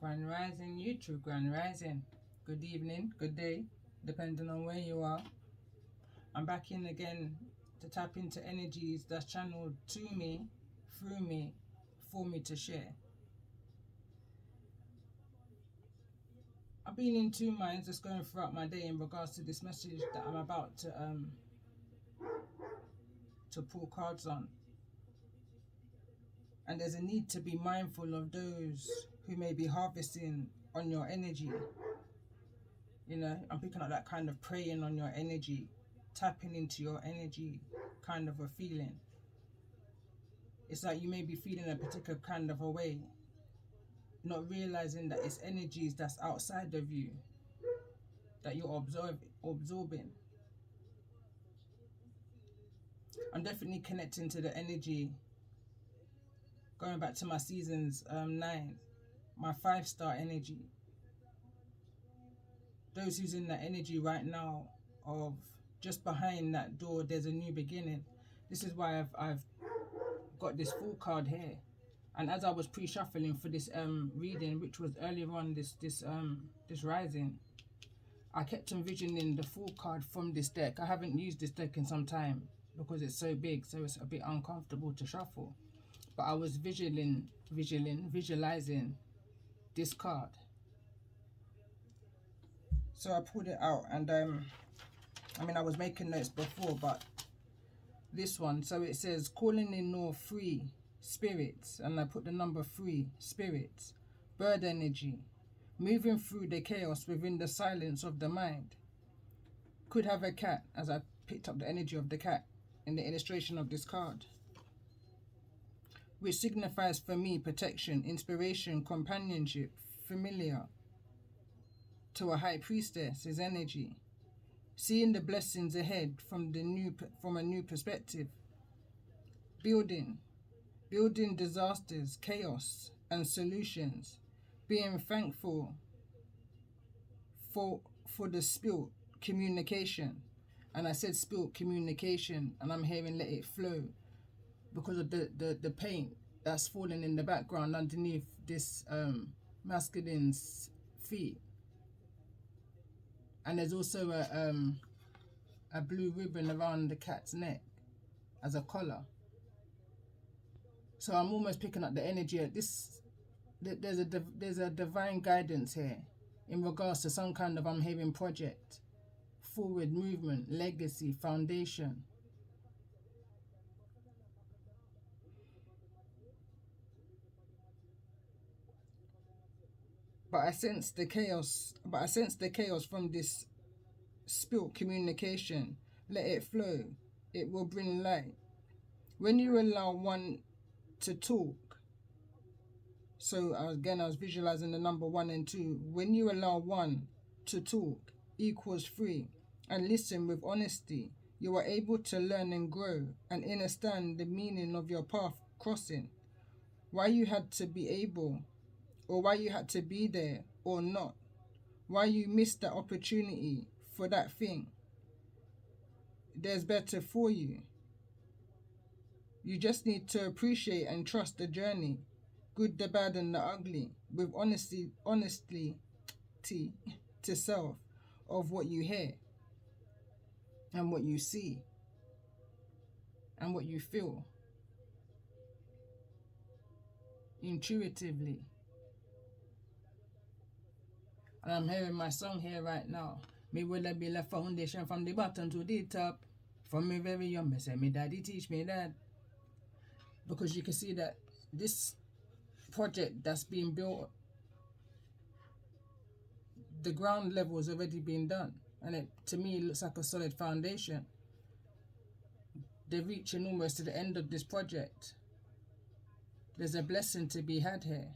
Grand Rising YouTube, Grand Rising. Good evening, good day, depending on where you are. I'm back in again to tap into energies that's channeled to me, through me, for me to share. I've been in two minds just going throughout my day in regards to this message that I'm about to pull cards on. And there's a need to be mindful of those who may be harvesting on your energy. You know, I'm picking up that kind of preying on your energy, tapping into your energy kind of a feeling. It's like you may be feeling a particular kind of a way, not realizing that it's energies that's outside of you that you're absorbing. I'm definitely connecting to the energy, going back to my seasons 9, my 5-star energy. Those who's in that energy right now of just behind that door, there's a new beginning. This is why I've got this full card here. And as I was pre-shuffling for this reading, which was earlier on this rising, I kept envisioning the full card from this deck. I haven't used this deck in some time because it's so big, so it's a bit uncomfortable to shuffle. But I was visualizing this card. So I pulled it out, and I mean, I was making notes before, but this one, so it says calling in all 3 spirits, and I put the number 3 spirits, bird energy, moving through the chaos within the silence of the mind. Could have a cat, as I picked up the energy of the cat in the illustration of this card, which signifies for me protection, inspiration, companionship, familiar to a high priestess's energy, seeing the blessings ahead from a new perspective, building disasters, chaos, and solutions, being thankful for the spilt communication. And I said spilt communication, and I'm hearing let it flow because of the paint that's falling in the background underneath this masculine's feet. And there's also a blue ribbon around the cat's neck as a collar. So I'm almost picking up the energy of this. There's a divine guidance here in regards to some kind of, I'm hearing, project, forward movement, legacy, foundation. But I sense the chaos. From this spilt communication. Let it flow. It will bring light. When you allow one to talk, so I was visualizing the number 1 and 2. When you allow one to talk equals 3 and listen with honesty, you are able to learn and grow and understand the meaning of your path crossing. Why you had to be able, or why you had to be there or not. Why you missed the opportunity for that thing. There's better for you. You just need to appreciate and trust the journey, good, the bad, and the ugly, with honesty to self of what you hear and what you see and what you feel intuitively. And I'm hearing my song here right now. Me will build a foundation from the bottom to the top. From me very young, me say me daddy teach me that. Because you can see that this project that's being built, the ground level has already been done. And it, to me, it looks like a solid foundation. They're reaching almost to the end of this project. There's a blessing to be had here.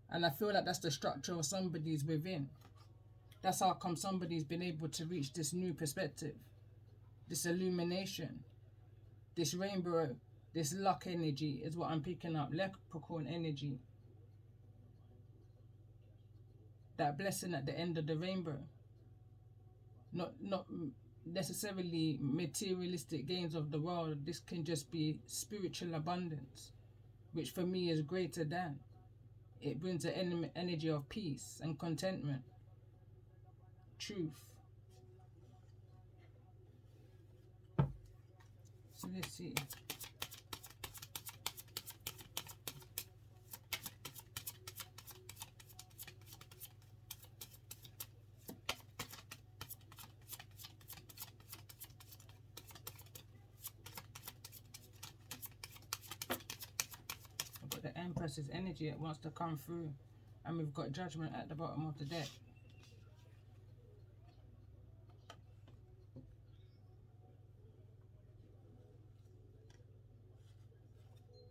And I feel like that's the structure of somebody's within. That's how come somebody's been able to reach this new perspective, this illumination, this rainbow, this luck energy is what I'm picking up, leprechaun energy. That blessing at the end of the rainbow. Not necessarily materialistic gains of the world. This can just be spiritual abundance, which for me is greater than. It brings an energy of peace and contentment, truth. So let's see. I've got the Empress's energy. It wants to come through. And we've got Judgment at the bottom of the deck.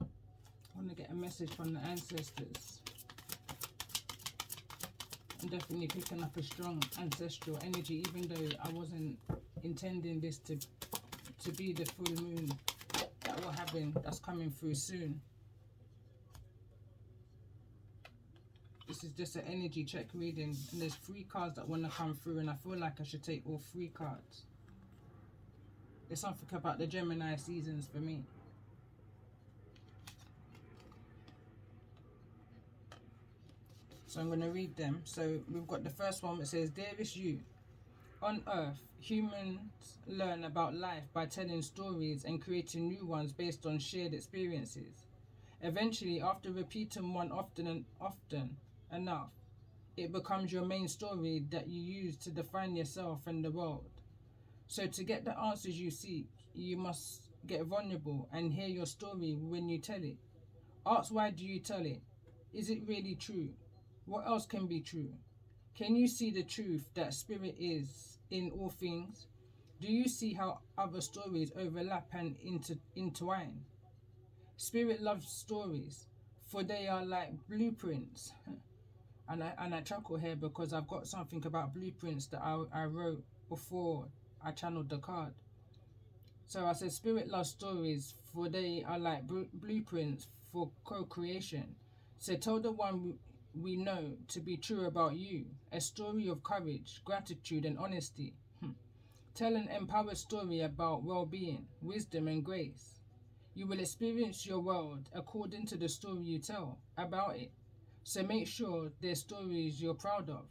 I want to get a message from the ancestors. I'm definitely picking up a strong ancestral energy, even though I wasn't intending this to be the full moon that will happen, that's coming through soon. This is just an energy check reading, and there's 3 cards that want to come through, and I feel like I should take all 3 cards. There's something about the Gemini seasons for me. So I'm going to read them. So we've got the first one that says, Dearest you, on Earth, humans learn about life by telling stories and creating new ones based on shared experiences. Eventually, after repeating one often enough, it becomes your main story that you use to define yourself and the world. So to get the answers you seek, you must get vulnerable and hear your story when you tell it. Ask, why do you tell it? Is it really true? What else can be true? Can you see the truth that spirit is in all things? Do you see how other stories overlap and intertwine? Spirit loves stories, for they are like blueprints. And I chuckle here because I've got something about blueprints that I wrote before I channeled the card. So I said, Spirit loves stories, for they are like blueprints for co-creation. So tell the one we know to be true about you, a story of courage, gratitude and honesty. Tell an empowered story about well-being, wisdom and grace. You will experience your world according to the story you tell about it. So make sure they're stories you're proud of.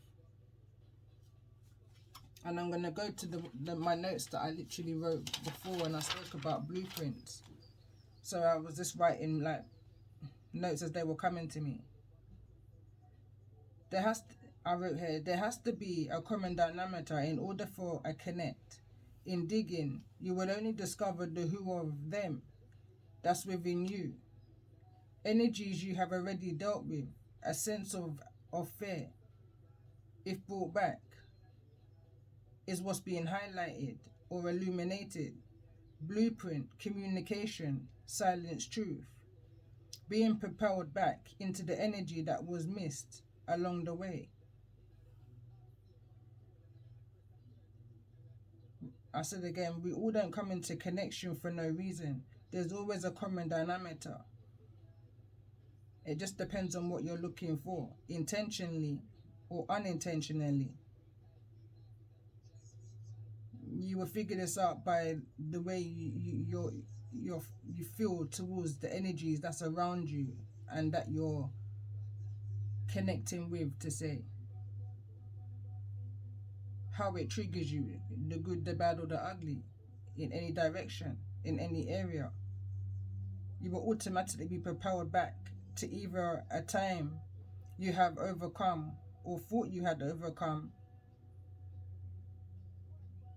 And I'm going to go to my notes that I literally wrote before when I spoke about blueprints. So I was just writing like notes as they were coming to me. I wrote here, there has to be a common denominator in order for a connect. In digging, you will only discover the who of them that's within you. Energies you have already dealt with, a sense of fear, if brought back, is what's being highlighted or illuminated. Blueprint, communication, silence, truth. Being propelled back into the energy that was missed along the way. I said again, we all don't come into connection for no reason. There's always a common denominator. It just depends on what you're looking for, intentionally or unintentionally. You will figure this out by the way you feel towards the energies that's around you and that you're connecting with, to say how it triggers you, the good, the bad or the ugly, in any direction, in any area. You will automatically be propelled back to either a time you have overcome or thought you had overcome,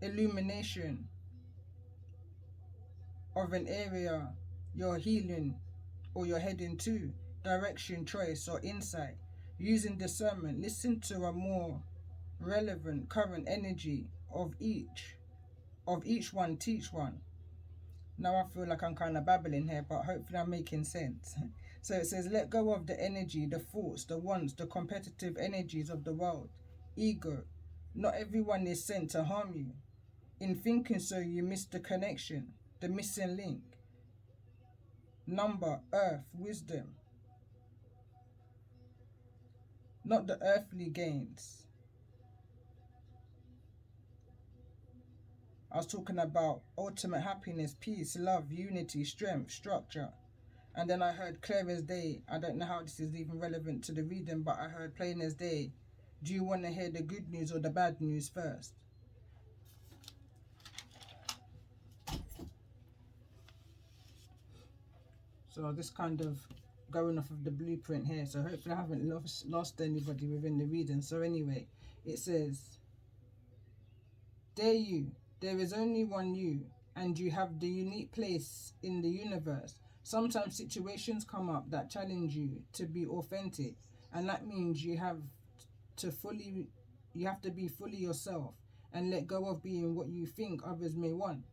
illumination of an area you're healing or you're heading to, direction, choice or insight. Using discernment, listen to a more relevant current energy of each one, teach one. Now I feel like I'm kind of babbling here, but hopefully I'm making sense. So it says, let go of the energy, the thoughts, the wants, the competitive energies of the world. Ego. Not everyone is sent to harm you. In thinking so, you miss the connection, the missing link. Number, earth, wisdom. Not the earthly gains. I was talking about ultimate happiness, peace, love, unity, strength, structure. And then I heard clear as day. I don't know how this is even relevant to the reading, but I heard plain as day. Do you want to hear the good news or the bad news first? So this kind of going off of the blueprint here. So hopefully I haven't lost anybody within the reading. So anyway, it says, "Dare you, there is only one you, and you have the unique place in the universe. Sometimes situations come up that challenge you to be authentic, and that means you have to be fully yourself and let go of being what you think others may want.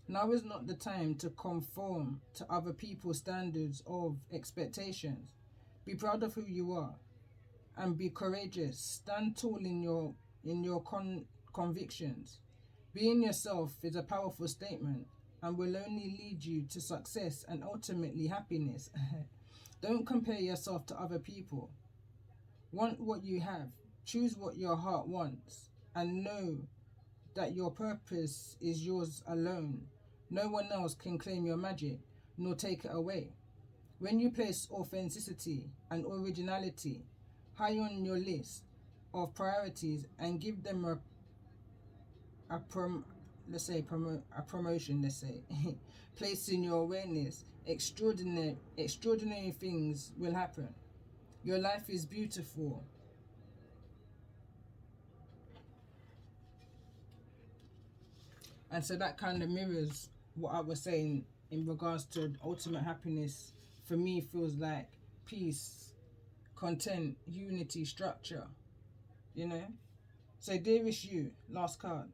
Now is not the time to conform to other people's standards of expectations. Be proud of who you are and be courageous. Stand tall in your convictions. Being yourself is a powerful statement and will only lead you to success and ultimately happiness. Don't compare yourself to other people. Want what you have. Choose what your heart wants and know that your purpose is yours alone. No one else can claim your magic nor take it away. When you place authenticity and originality high on your list of priorities and give them a promotion, let's say, placed in your awareness, extraordinary things will happen. Your life is beautiful. And so that kind of mirrors what I was saying in regards to ultimate happiness. For me, feels like peace, content, unity, structure, you know? So dearest you, last card.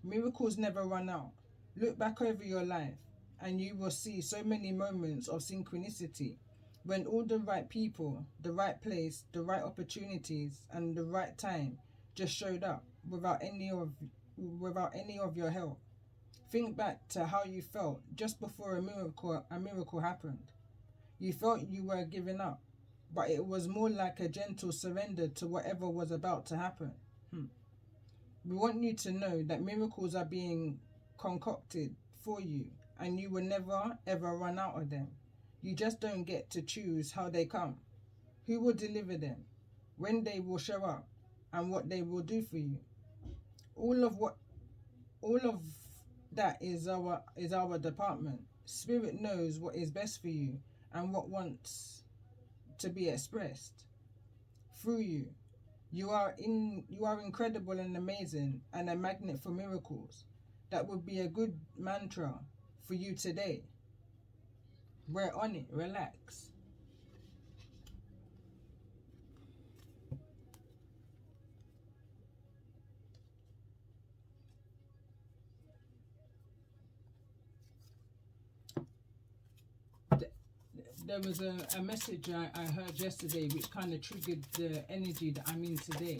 Miracles never run out. Look back over your life and you will see so many moments of synchronicity when all the right people, the right place, the right opportunities and the right time just showed up without any of your help. Think back to how you felt just before a miracle happened. You felt you were giving up, but it was more like a gentle surrender to whatever was about to happen. We want you to know that miracles are being concocted for you and you will never ever run out of them. You just don't get to choose how they come, who will deliver them, when they will show up, and what they will do for you. All of that is our department. Spirit knows what is best for you and what wants to be expressed through you. You are incredible and amazing and a magnet for miracles. That would be a good mantra for you today. We're on it. Relax. There was a message I heard yesterday which kind of triggered the energy that I'm in today.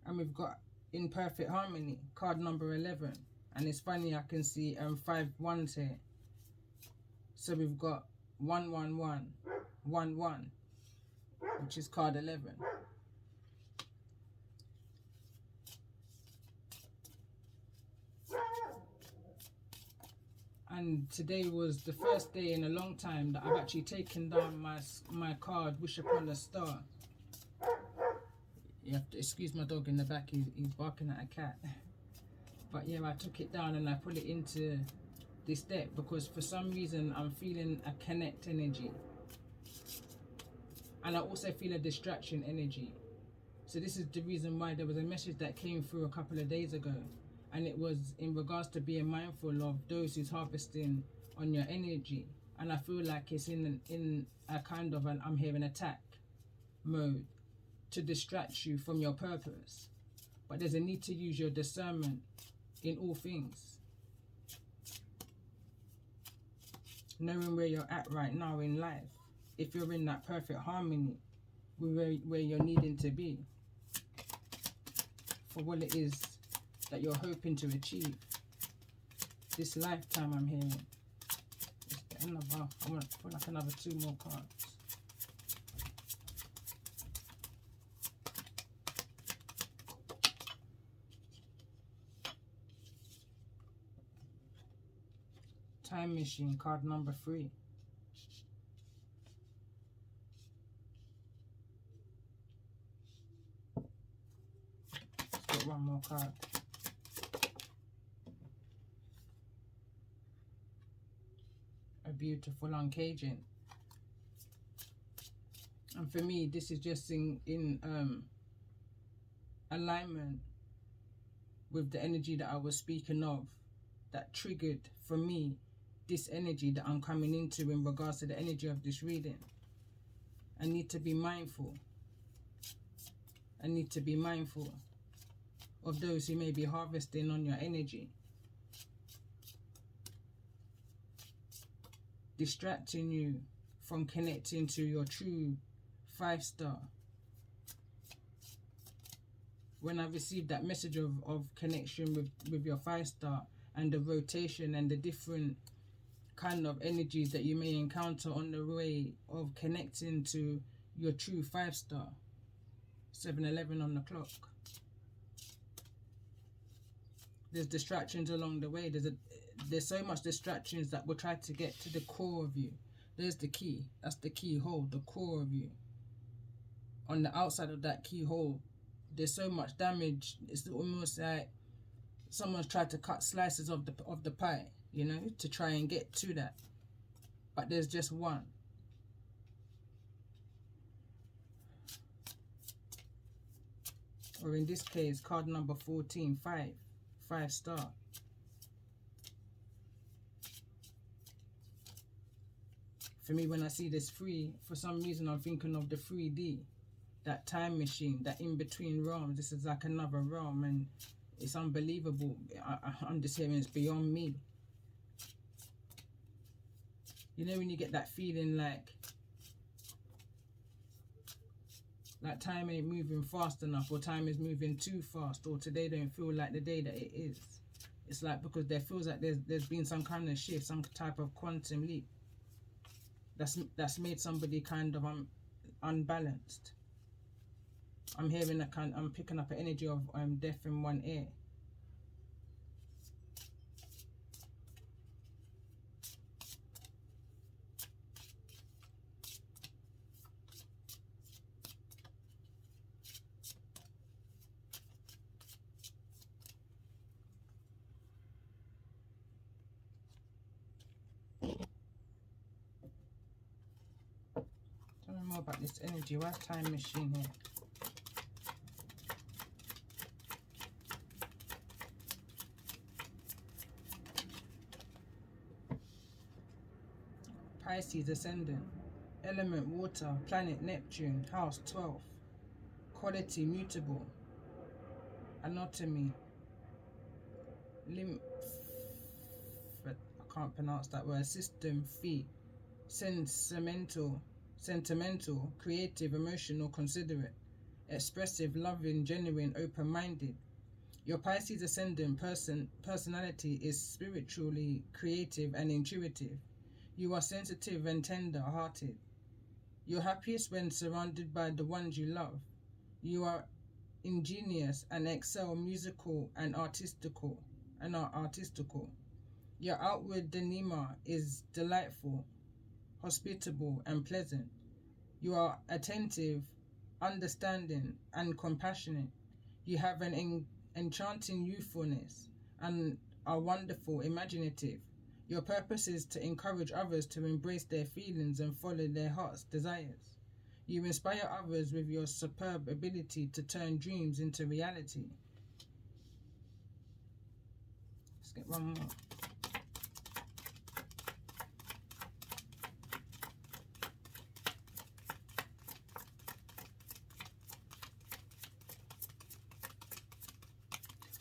And we've got In Perfect Harmony, card number 11. And it's funny, I can see 5 ones here. So we've got 111, 11, which is card 11. And today was the first day in a long time that I've actually taken down my card, Wish Upon a Star. You have to excuse my dog in the back, he's barking at a cat. But yeah, I took it down and I put it into this deck because for some reason I'm feeling a connect energy. And I also feel a distraction energy. So this is the reason why there was a message that came through a couple of days ago. And it was in regards to being mindful of those who's harvesting on your energy. And I feel like it's in a kind of I'm hearing attack mode to distract you from your purpose. But there's a need to use your discernment in all things. Knowing where you're at right now in life. If you're in that perfect harmony with where you're needing to be. For what it is that you're hoping to achieve this lifetime. I'm hearing. Let's get another. I want to put like another 2 more cards. Time Machine, card number 3. Let's get one more card. A beautiful uncaging. And for me, this is just in alignment with the energy that I was speaking of, that triggered for me this energy that I'm coming into in regards to the energy of this reading. I need to be mindful. I need to be mindful of those who may be harvesting on your energy, distracting you from connecting to your true 5-star. When I received that message of connection with your 5-star and the rotation and the different kind of energies that you may encounter on the way of connecting to your true 5-star, 7:11 on the clock. There's distractions along the way. There's so much distractions that will try to get to the core of you. There's the key. That's the keyhole, the core of you. On the outside of that keyhole, there's so much damage. It's almost like someone's tried to cut slices of the pie, you know, to try and get to that. But there's just one. Or in this case, card number 14, 5-star. For me, when I see this 3, for some reason I'm thinking of the 3D, that time machine, that in-between realm. This is like another realm, and it's unbelievable. I'm just hearing it's beyond me. You know when you get that feeling like time ain't moving fast enough, or time is moving too fast, or today don't feel like the day that it is. It's like because there feels like there's been some kind of shift, some type of quantum leap that's made somebody kind of unbalanced. I'm hearing I'm picking up an energy of death in one ear. Tell me more about this energy. Why time machine here? Pisces ascendant, element water, planet Neptune, house 12, quality mutable, anatomy, lymph, I can't pronounce that word, system, feet, sentimental, creative, emotional, considerate, expressive, loving, genuine, open-minded. Your Pisces ascendant personality is spiritually creative and intuitive. You are sensitive and tender-hearted. You're happiest when surrounded by the ones you love. You are ingenious and excel musical and artistical. Your outward demeanor is delightful, hospitable, and pleasant. You are attentive, understanding, and compassionate. You have an enchanting youthfulness and are wonderful, imaginative. Your purpose is to encourage others to embrace their feelings and follow their heart's desires. You inspire others with your superb ability to turn dreams into reality. Let's get one more.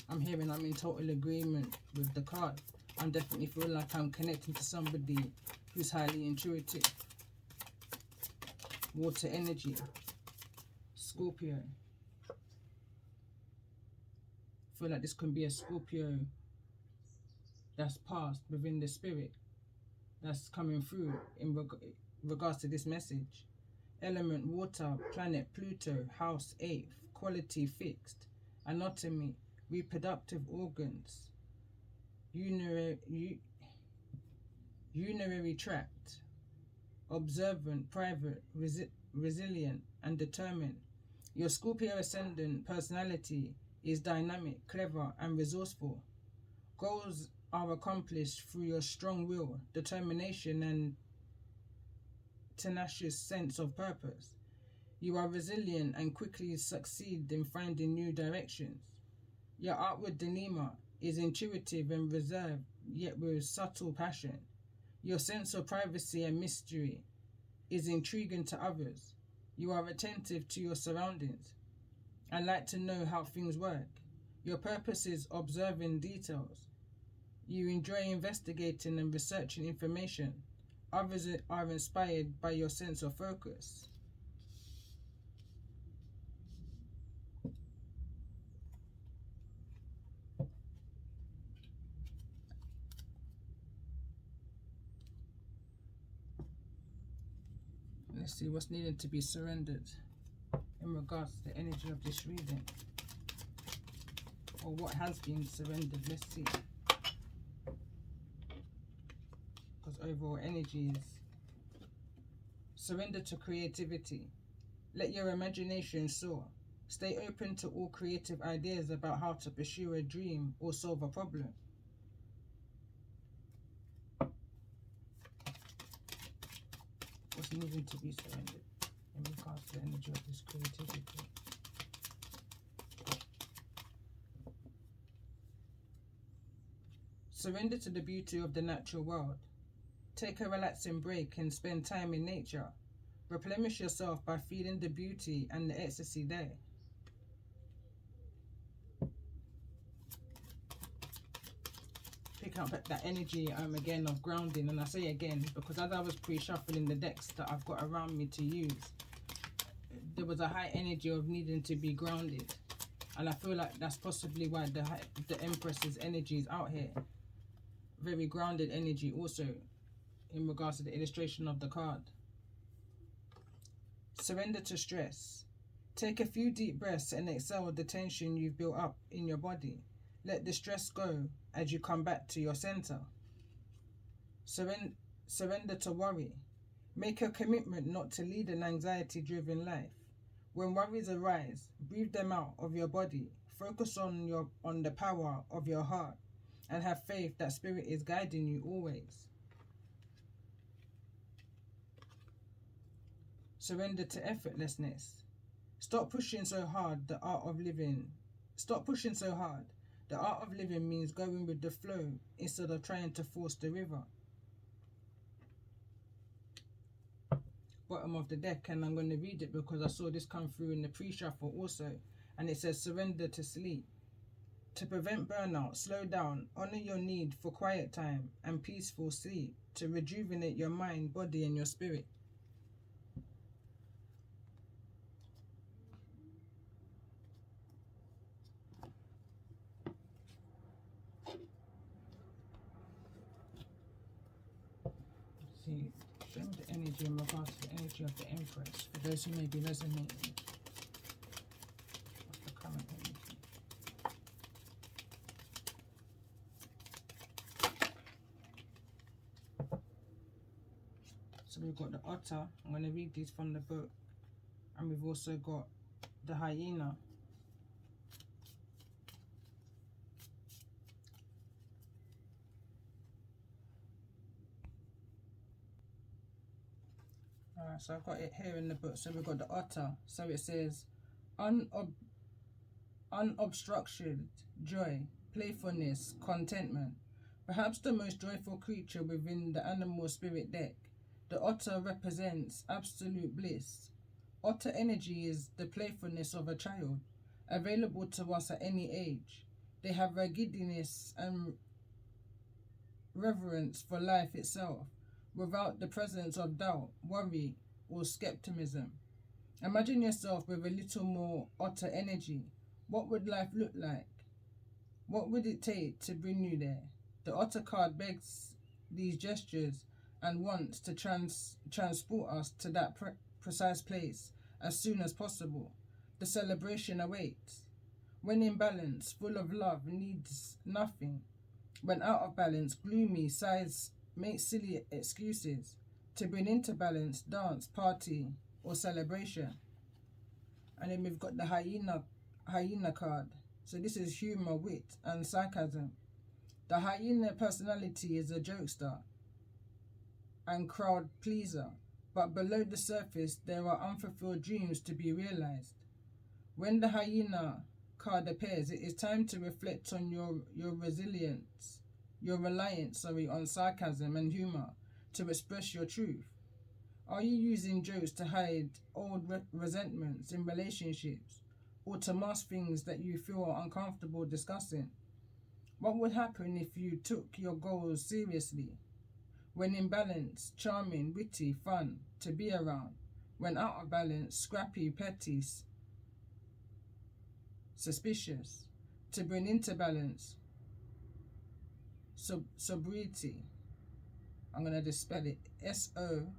I'm hearing I'm in total agreement with the card. I definitely feel like I'm connecting to somebody who's highly intuitive. Water energy. Scorpio. I feel like this can be a Scorpio that's passed within the spirit, that's coming through in regards to this message. Element water, planet Pluto, house 8, quality fixed, anatomy, reproductive organs, urinary tract, observant, private, resilient, and determined. Your Scorpio ascendant personality is dynamic, clever, and resourceful. Goals are accomplished through your strong will, determination, and tenacious sense of purpose. You are resilient and quickly succeed in finding new directions. Your outward demeanor is intuitive and reserved, yet with subtle passion. Your sense of privacy and mystery is intriguing to others. You are attentive to your surroundings and like to know how things work. Your purpose is observing details. You enjoy investigating and researching information. Others are inspired by your sense of focus. Let's see what's needed to be surrendered in regards to the energy of this reading, or what has been surrendered. Let's see, because overall energy is surrender to creativity. Let your imagination soar. Stay open to all creative ideas about how to pursue a dream or solve a problem. What's needing to be surrendered in regards to the energy of this creativity? Surrender to the beauty of the natural world. Take a relaxing break and spend time in nature. Replenish yourself by feeling the beauty and the ecstasy there. Pick up that energy again of grounding, and I say again because as I was pre-shuffling the decks that I've got around me to use, there was a high energy of needing to be grounded, and I feel like that's possibly why the Empress's energy is out here. Very grounded energy also in regards to the illustration of the card. Surrender to stress. Take a few deep breaths and exhale the tension you've built up in your body. Let the stress go as you come back to your center. Surrender to worry. Make a commitment not to lead an anxiety-driven life. When worries arise, breathe them out of your body. Focus on the power of your heart and have faith that Spirit is guiding you always. Surrender to effortlessness. Stop pushing so hard. The art of living. Stop pushing so hard. The art of living means going with the flow instead of trying to force the river. Bottom of the deck, and I'm going to read it because I saw this come through in the pre-shuffle also, and it says surrender to sleep. To prevent burnout, slow down, honor your need for quiet time and peaceful sleep to rejuvenate your mind, body, and your spirit. See, show me the energy in regards to the energy of the Empress for those who may be resonating. What's the current energy? So we've got the otter. I'm going to read these from the book, and we've also got the hyena. Alright, so I've got it here in the book. So we've got the otter. So it says, unobstructed joy, playfulness, contentment. Perhaps the most joyful creature within the animal spirit deck, the otter represents absolute bliss. Otter energy is the playfulness of a child, available to us at any age. They have a giddiness and reverence for life itself, without the presence of doubt, worry, or skepticism. Imagine yourself with a little more otter energy. What would life look like? What would it take to bring you there? The otter card begs these gestures and wants to transport us to that precise place as soon as possible. The celebration awaits. When in balance, full of love, needs nothing. When out of balance, gloomy, sighs make silly excuses. To bring into balance, dance, party, or celebration. And then we've got the hyena card. So this is humor, wit, and sarcasm. The hyena personality is a jokester and crowd pleaser, but below the surface there are unfulfilled dreams to be realized. When the hyena card appears, it is time to reflect on your reliance on sarcasm and humor to express your truth. Are you using jokes to hide old resentments in relationships or to mask things that you feel uncomfortable discussing? What would happen if you took your goals seriously? When in balance, charming, witty, fun to be around. When out of balance, scrappy, petty, suspicious. To bring into balance, sobriety. I'm going to just spell it Sobriety.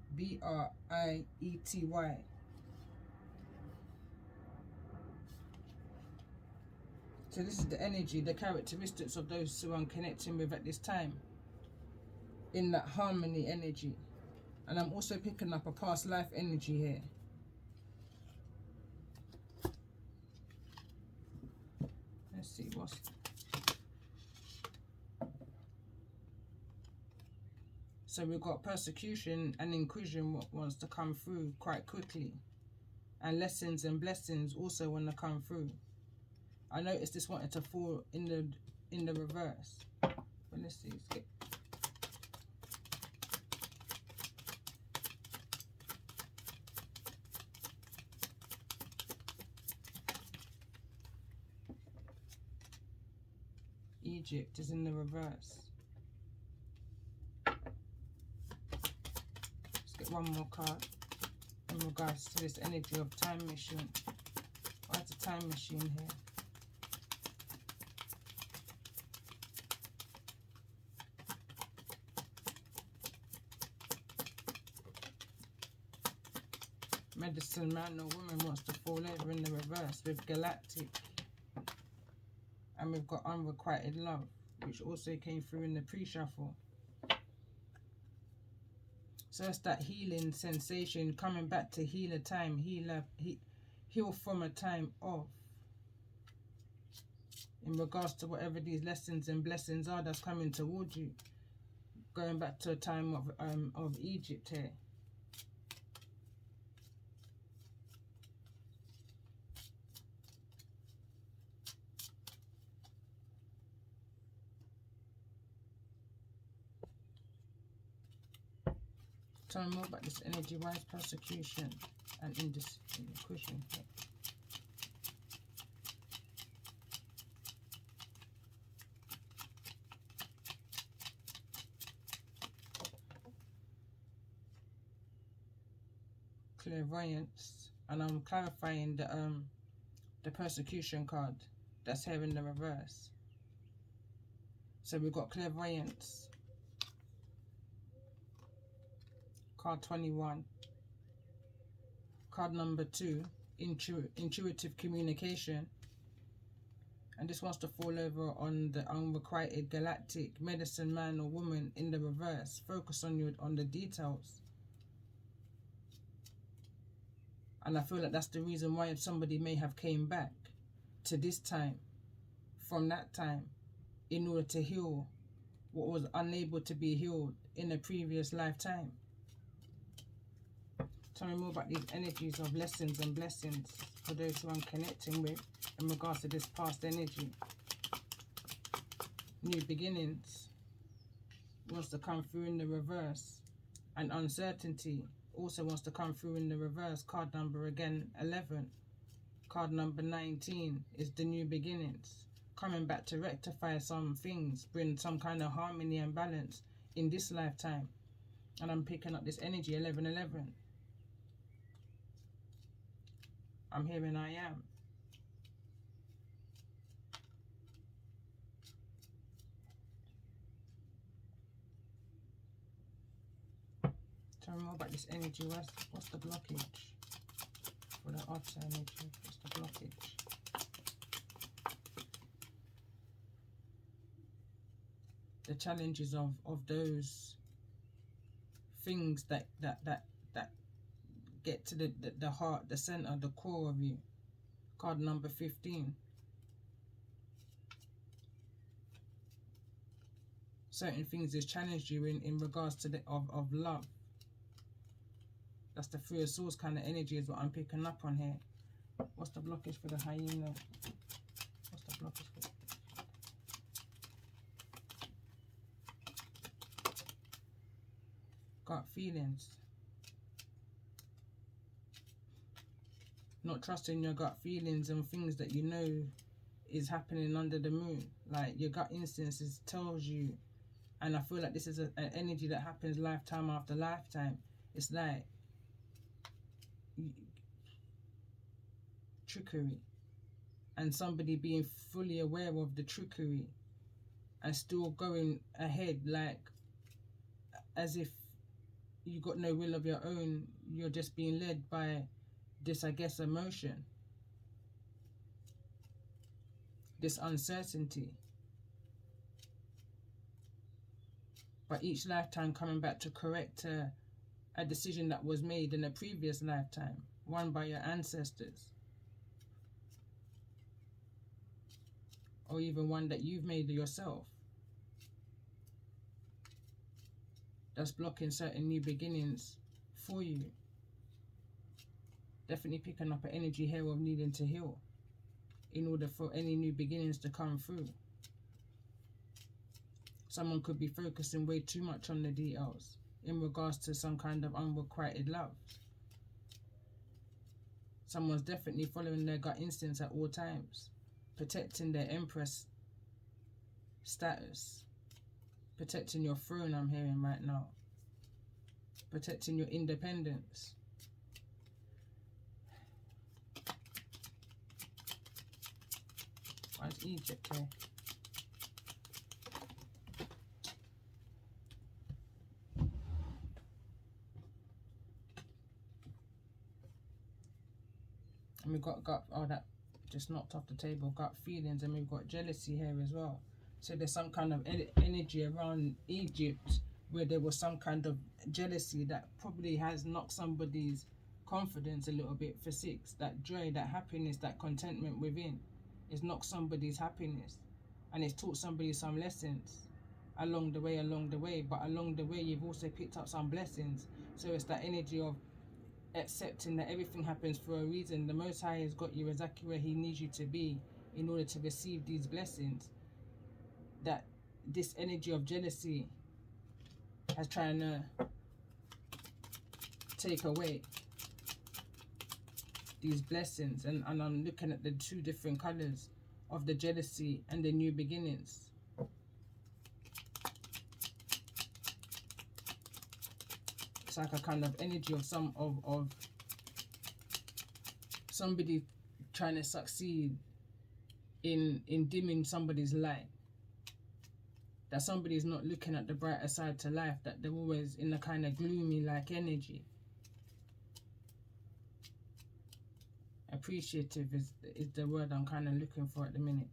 So this is the energy, the characteristics of those who I'm connecting with at this time, in that harmony energy. And I'm also picking up a past life energy here. Let's see what's... So we've got persecution and inclusion wants to come through quite quickly. And lessons and blessings also want to come through. I noticed this wanted to fall in the reverse. But let's see. Let's get... Egypt is in the reverse. Let's get one more card in regards to this energy of time machine. What's a time machine here? Medicine man or woman wants to fall over in the reverse with galactic. And we've got unrequited love, which also came through in the pre-shuffle. So it's that healing sensation, coming back to heal a time, heal from a time of. In regards to whatever these lessons and blessings are that's coming towards you. Going back to a time of Egypt here. Tell me more about this energy-wise persecution and indiscretion. Clairvoyance, and I'm clarifying the persecution card that's here in the reverse. So we've got clairvoyance. Card 21. Card number 2, intuitive communication. And this wants to fall over on the unrequited galactic medicine man or woman in the reverse. Focus on the details. And I feel like that's the reason why somebody may have came back to this time, from that time, in order to heal what was unable to be healed in a previous lifetime. Tell me more about these energies of lessons and blessings for those who I'm connecting with in regards to this past energy. New beginnings wants to come through in the reverse. And uncertainty also wants to come through in the reverse. Card number again, 11. Card number 19 is the new beginnings. Coming back to rectify some things, bring some kind of harmony and balance in this lifetime. And I'm picking up this energy, 1111. I'm hearing I am. Tell me more about this energy. What's the blockage? For the Otter energy, what's the blockage? The challenges of those things that get to the heart, the center, the core of you. Card number 15. Certain things has challenged you in regards to of love. That's the Three of Swords kind of energy is what I'm picking up on here. What's the blockage for the hyena? What's the blockage for gut feelings? Not trusting your gut feelings and things that you know is happening under the moon. Like your gut instincts tells you, and I feel like this is an energy that happens lifetime after lifetime. It's like trickery, and somebody being fully aware of the trickery and still going ahead, like as if you got no will of your own. You're just being led by this, I guess, emotion, this uncertainty. But each lifetime coming back to correct a decision that was made in a previous lifetime, one by your ancestors, or even one that you've made yourself, that's blocking certain new beginnings for you. Definitely picking up an energy here of needing to heal in order for any new beginnings to come through. Someone could be focusing way too much on the details in regards to some kind of unrequited love. Someone's definitely following their gut instincts at all times, protecting their Empress status, protecting your throne, I'm hearing right now, protecting your independence. Why is Egypt here? And we've got gut, oh, that just knocked off the table, gut feelings, and we've got jealousy here as well. So there's some kind of energy around Egypt where there was some kind of jealousy that probably has knocked somebody's confidence a little bit for 6. That joy, that happiness, that contentment within. It's knocked somebody's happiness. And it's taught somebody some lessons along the way. But along the way, you've also picked up some blessings. So it's that energy of accepting that everything happens for a reason. The Most High has got you exactly where He needs you to be in order to receive these blessings. That this energy of jealousy has trying to take away these blessings. And I'm looking at the 2 different colors of the jealousy and the new beginnings. It's like a kind of energy of somebody trying to succeed in dimming somebody's light. That somebody's not looking at the brighter side to life, that they're always in a kind of gloomy like energy. Appreciative is the word I'm kind of looking for at the minute.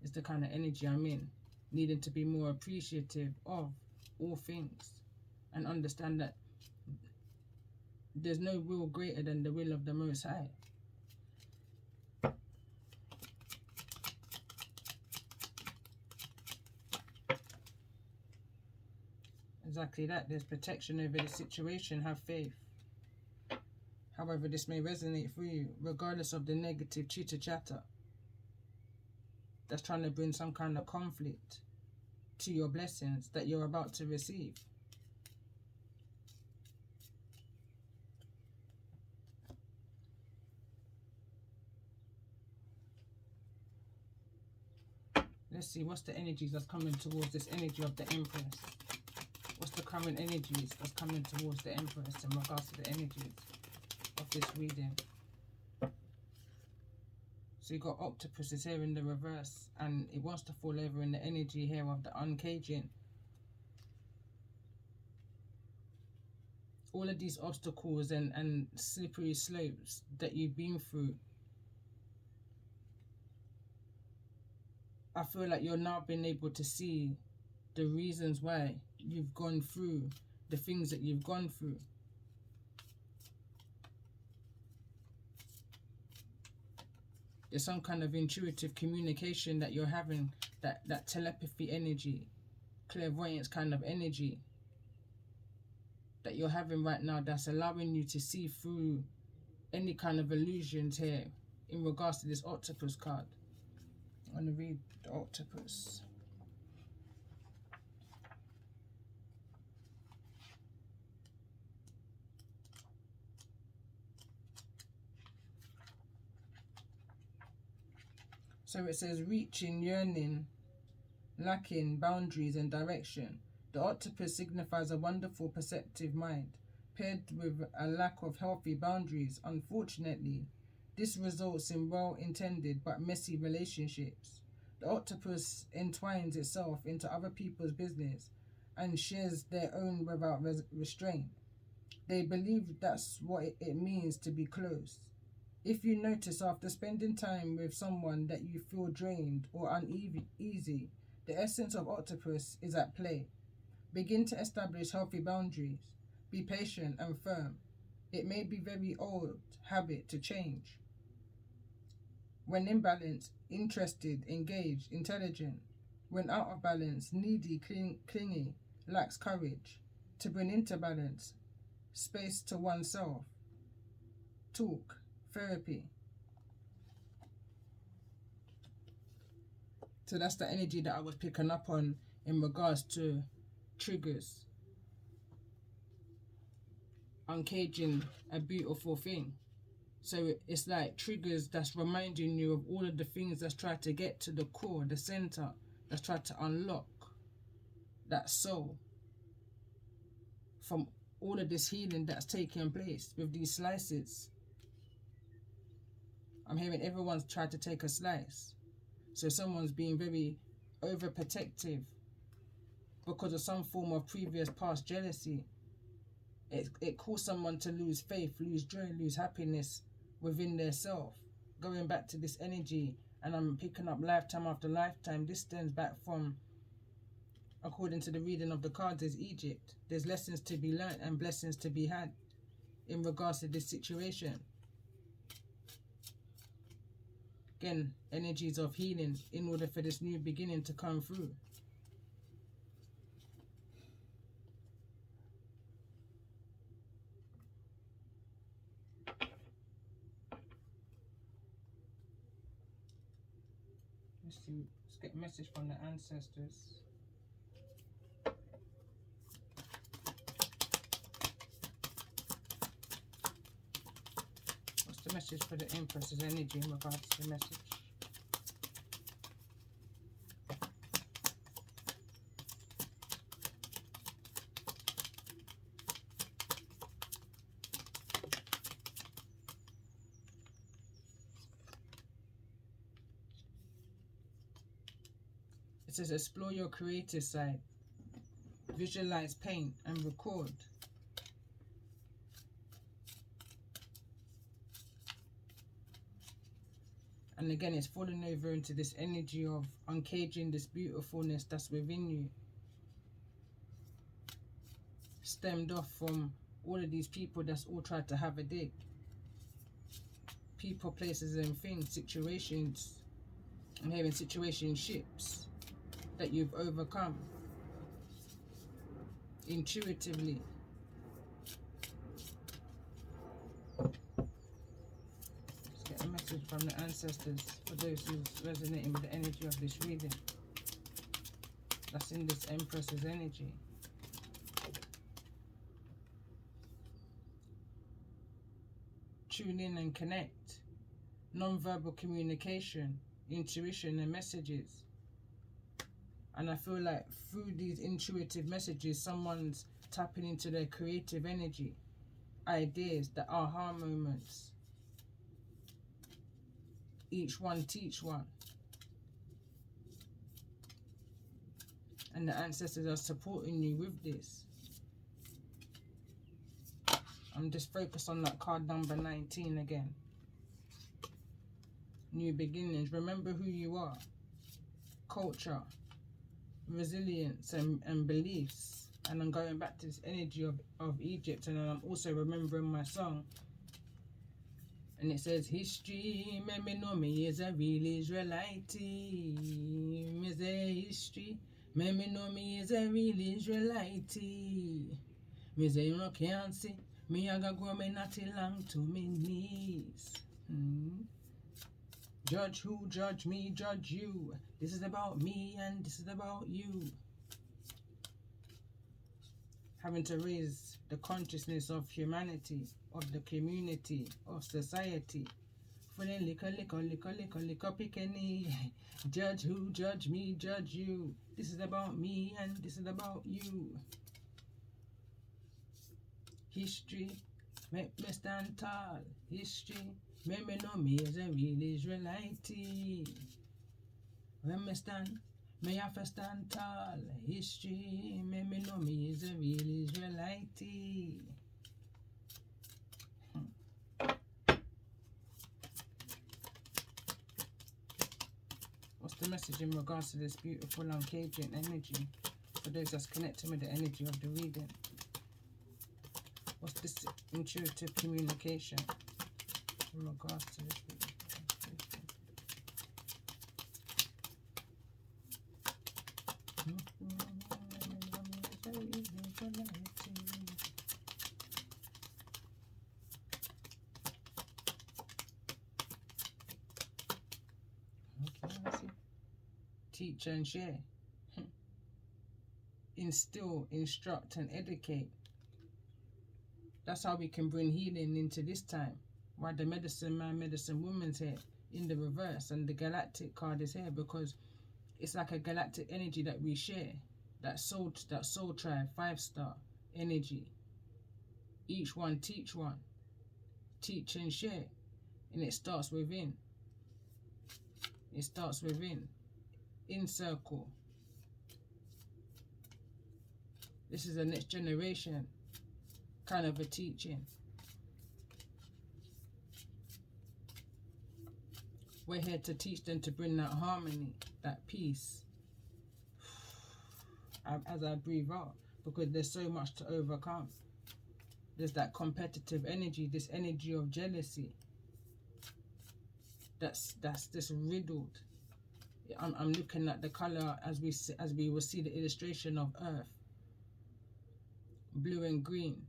It's the kind of energy I'm in, needing to be more appreciative of all things and understand that there's no will greater than the will of the Most High. Exactly that. There's protection over the situation. Have faith. However this may resonate for you, regardless of the negative chitter chatter that's trying to bring some kind of conflict to your blessings that you're about to receive. Let's see, what's the energies that's coming towards this energy of the Empress? What's the current energies that's coming towards the Empress in regards to the energies of this reading? So you got Octopus is here in the reverse, and it wants to fall over in the energy here of the uncaging. All of these obstacles and slippery slopes that you've been through, I feel like you're now being able to see the reasons why you've gone through the things that you've gone through. There's some kind of intuitive communication that you're having, that telepathy energy, clairvoyance kind of energy that you're having right now, that's allowing you to see through any kind of illusions here in regards to this octopus card. I'm going to read the octopus. So it says reaching, yearning, lacking boundaries and direction. The octopus signifies a wonderful perceptive mind, paired with a lack of healthy boundaries. Unfortunately, this results in well-intended but messy relationships. The octopus entwines itself into other people's business and shares their own without restraint. They believe that's what it means to be close. If you notice after spending time with someone that you feel drained or uneasy, the essence of octopus is at play. Begin to establish healthy boundaries. Be patient and firm. It may be very old habit to change. When in balance, interested, engaged, intelligent. When out of balance, needy, clingy, lacks courage. To bring into balance, space to oneself. Talk. Therapy. So that's the energy that I was picking up on in regards to triggers. Uncaging a beautiful thing. So it's like triggers that's reminding you of all of the things that's tried to get to the core, the center, that's tried to unlock that soul from all of this healing that's taking place with these slices. I'm hearing everyone's tried to take a slice. So someone's being very overprotective because of some form of previous past jealousy. It caused someone to lose faith, lose joy, lose happiness within their self. Going back to this energy, and I'm picking up lifetime after lifetime. This stems back from, according to the reading of the cards, is Egypt. There's lessons to be learned and blessings to be had in regards to this situation. Again, energies of healing in order for this new beginning to come through. Let's see, let's get a message from the ancestors. What's the message for the Empress's energy in regards to the message? It says explore your creative side, visualize, paint and record. And again, it's falling over into this energy of uncaging this beautifulness that's within you. Stemmed off from all of these people that's all tried to have a dig. People, places and things, situations. I'm hearing situationships that you've overcome intuitively. Let's get a message from the ancestors for those who's resonating with the energy of this reading. That's in this Empress's energy. Tune in and connect. Non-verbal communication, intuition and messages. And I feel like through these intuitive messages, someone's tapping into their creative energy, ideas, the aha moments. Each one teach one. And the ancestors are supporting you with this. I'm just focused on that card number 19 again. New beginnings. Remember who you are. Culture. Resilience and beliefs. And I'm going back to this energy of Egypt, and I'm also remembering my song. And it says, history, me know me is a real Israelite. Me say history, me know me is a real Israelite. Me say you no can't see, me I go me not long to me knees. Judge who, judge me, judge you. This is about me and this is about you. Having to raise the consciousness of humanity, of the community, of society. Feeling lick penny. Judge who, judge me, judge you. This is about me and this is about you. History, make me stand tall. History, make me know me as a real Israelite. When me stand, me have to stand tall. History, make me know me as a real Israelite. What's the message in regards to this beautiful Uncaging energy? For those that's connecting with the energy of the reading. What's this intuitive communication in regards to this reading? Teach and share. Instill, instruct and educate. That's how we can bring healing into this time. Why the medicine man, medicine woman's here in the reverse, and the galactic card is here because it's like a galactic energy that we share. That soul tribe, 5-star energy. Each one teach one. Teach and share. And it starts within. It starts within. In circle. This is the next generation kind of a teaching. We're here to teach them to bring that harmony, that peace. As I breathe out, because there's so much to overcome. There's that competitive energy, this energy of jealousy. That's just riddled. I'm looking at the color as we will see the illustration of Earth, blue and green,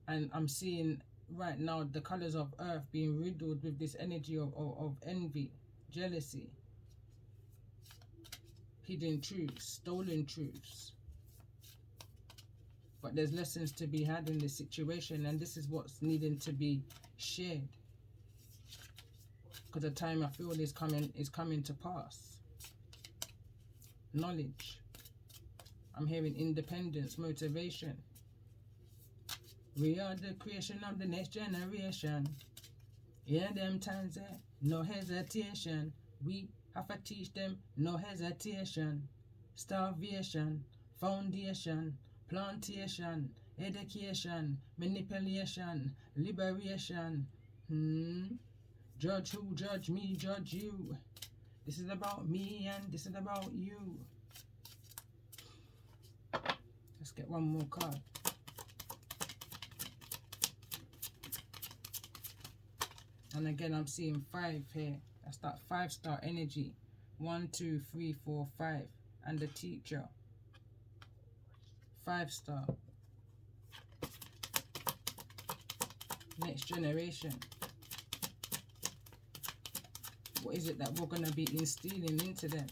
and I'm seeing right now the colors of Earth being riddled with this energy of envy, jealousy, hidden truths, stolen truths. But there's lessons to be had in this situation, and this is what's needing to be shared. Because the time I feel is coming to pass. Knowledge. I'm hearing independence, motivation. We are the creation of the next generation. Yeah, them times there, no hesitation. We have to teach them, no hesitation. Starvation, foundation, plantation, education, manipulation, liberation. Judge who, judge me, judge you. This is about me and this is about you. Let's get one more card. And again, I'm seeing 5 here. That's that 5-star energy. 1, 2, 3, 4, 5. And the teacher. 5-star. Next generation. What is it that we're going to be instilling into them?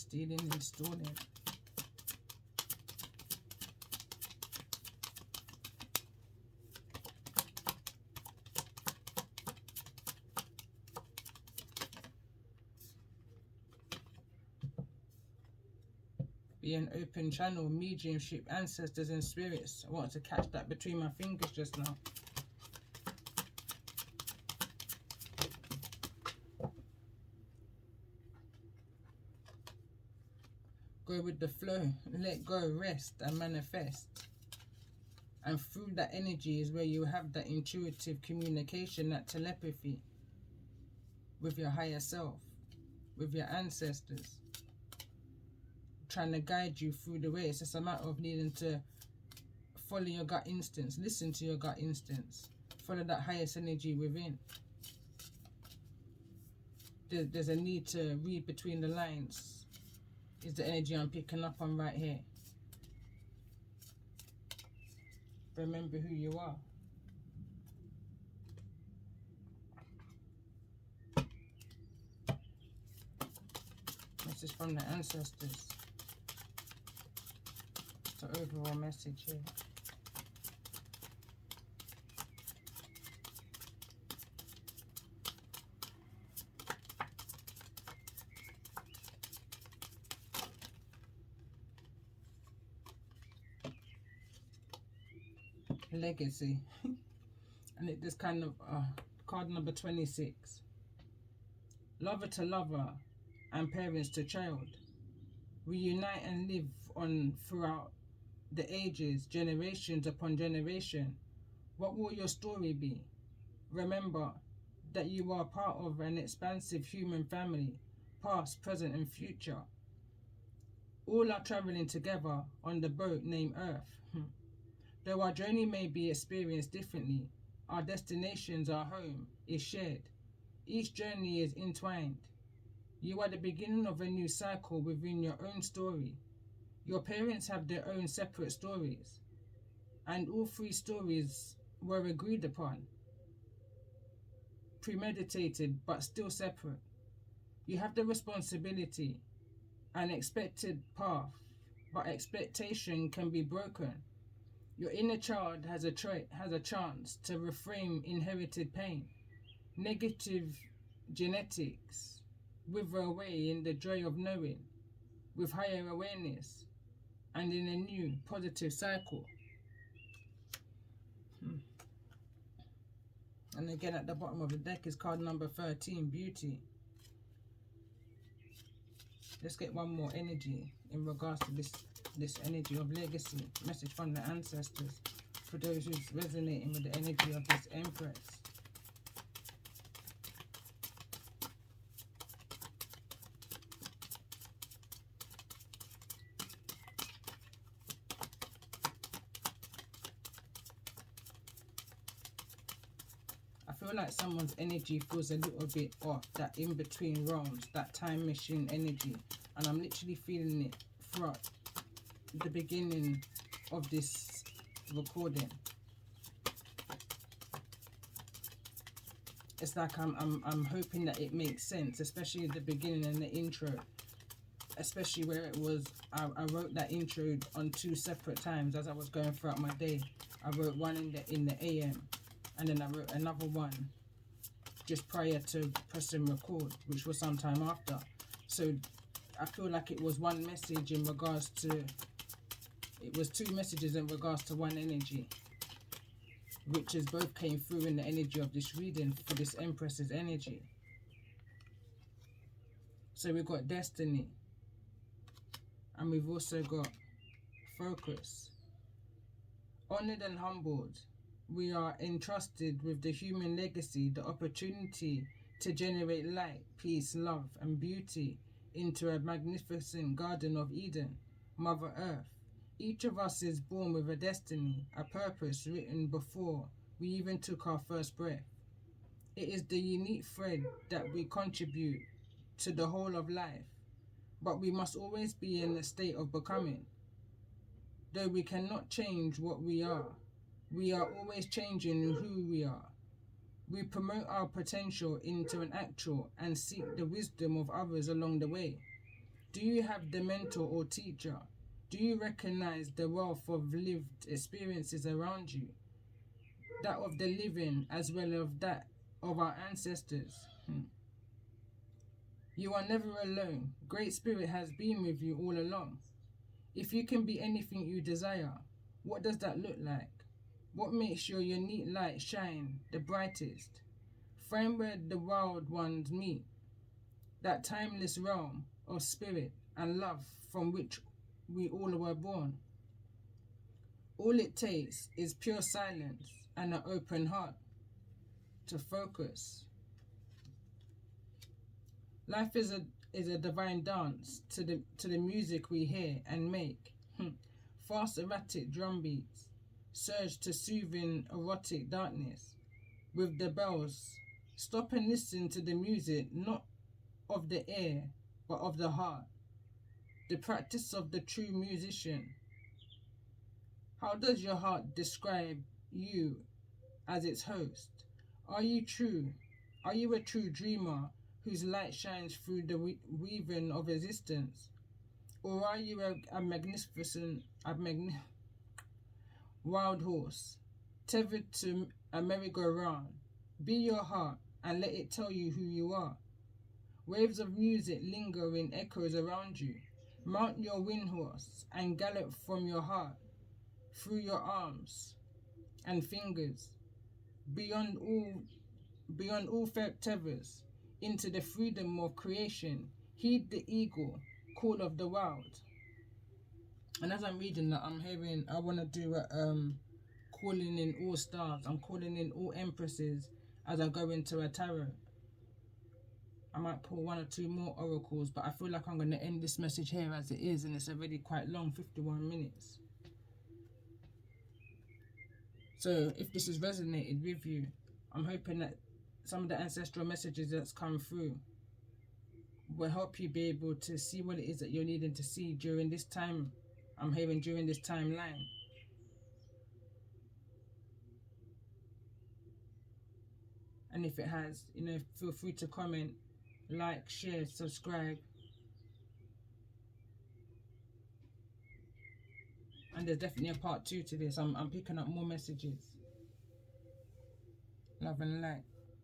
Installing. Be an open channel, mediumship, ancestors and spirits. I wanted to catch that between my fingers just now. Go with the flow, let go, rest and manifest. And through that energy is where you have that intuitive communication, that telepathy with your higher self, with your ancestors, trying to guide you through the way. It's just a matter of needing to follow your gut instincts, listen to your gut instincts, follow that highest energy within. There's a need to read between the lines, is the energy I'm picking up on right here. Remember who you are. Message from the ancestors. It's an overall message here. Legacy. And it this kind of card number 26. Lover to lover and parents to child. We unite and live on throughout the ages, generations upon generation. What will your story be? Remember that you are part of an expansive human family, past, present and future. All are traveling together on the boat named Earth. Though our journey may be experienced differently, our destinations, our home, is shared. Each journey is entwined. You are the beginning of a new cycle within your own story. Your parents have their own separate stories, and all three stories were agreed upon, premeditated but still separate. You have the responsibility, an expected path, but expectation can be broken. Your inner child has a chance to reframe inherited pain. Negative genetics wither away in the joy of knowing, with higher awareness, and in a new positive cycle. And again at the bottom of the deck is card number 13, Beauty. Let's get one more energy in regards to this energy of legacy. Message from the ancestors for those who's resonating with the energy of this Empress. I feel like someone's energy feels a little bit off, that in-between realms, that time machine energy. And I'm literally feeling it throughout the beginning of this recording. It's like I'm hoping that it makes sense, especially at the beginning and the intro. Especially where it was, I wrote that intro on 2 separate times as I was going throughout my day. I wrote one in the AM, and then I wrote another one just prior to pressing record, which was sometime after. So I feel like it was one message in regards to, it was 2 messages in regards to one energy, which is both came through in the energy of this reading for this Empress's energy. So we've got destiny, and we've also got focus. Honored and humbled, we are entrusted with the human legacy, the opportunity to generate light, peace, love, and beauty into a magnificent Garden of Eden, Mother Earth. Each of us is born with a destiny, a purpose written before we even took our first breath. It is the unique thread that we contribute to the whole of life, but we must always be in a state of becoming. Though we cannot change what we are always changing who we are. We promote our potential into an actual and seek the wisdom of others along the way. Do you have the mentor or teacher? Do you recognize the wealth of lived experiences around you? That of the living as well as that of our ancestors. You are never alone. Great Spirit has been with you all along. If you can be anything you desire, what does that look like? What makes your unique light shine the brightest? Find where the wild ones meet, that timeless realm of spirit and love from which we all were born. All it takes is pure silence and an open heart to focus. Life is a divine dance to the music we hear and make. Fast erratic drum beats surge to soothing erotic darkness with the bells. Stop and listen to the music, not of the ear, but of the heart. The practice of the true musician. How does your heart describe you as its host? Are you true? Are you a true dreamer whose light shines through the weaving of existence? Or are you a wild horse, tethered to a merry-go-round? Be your heart and let it tell you who you are. Waves of music linger in echoes around you. Mount your wind horse and gallop from your heart, through your arms and fingers, beyond all tethers, into the freedom of creation. Heed the eagle call of the wild. And as I'm reading that, I'm hearing I want to do a calling in all stars. I'm calling in all empresses as I go into a tarot. I might pull one or two more oracles, but I feel like I'm going to end this message here as it is, and it's already quite long, 51 minutes. So if this has resonated with you, I'm hoping that some of the ancestral messages that's come through will help you be able to see what it is that you're needing to see during this time. I'm hearing during this timeline. And if it has, feel free to comment, like, share, subscribe. And there's definitely a part 2 to this. I'm picking up more messages. Love and light.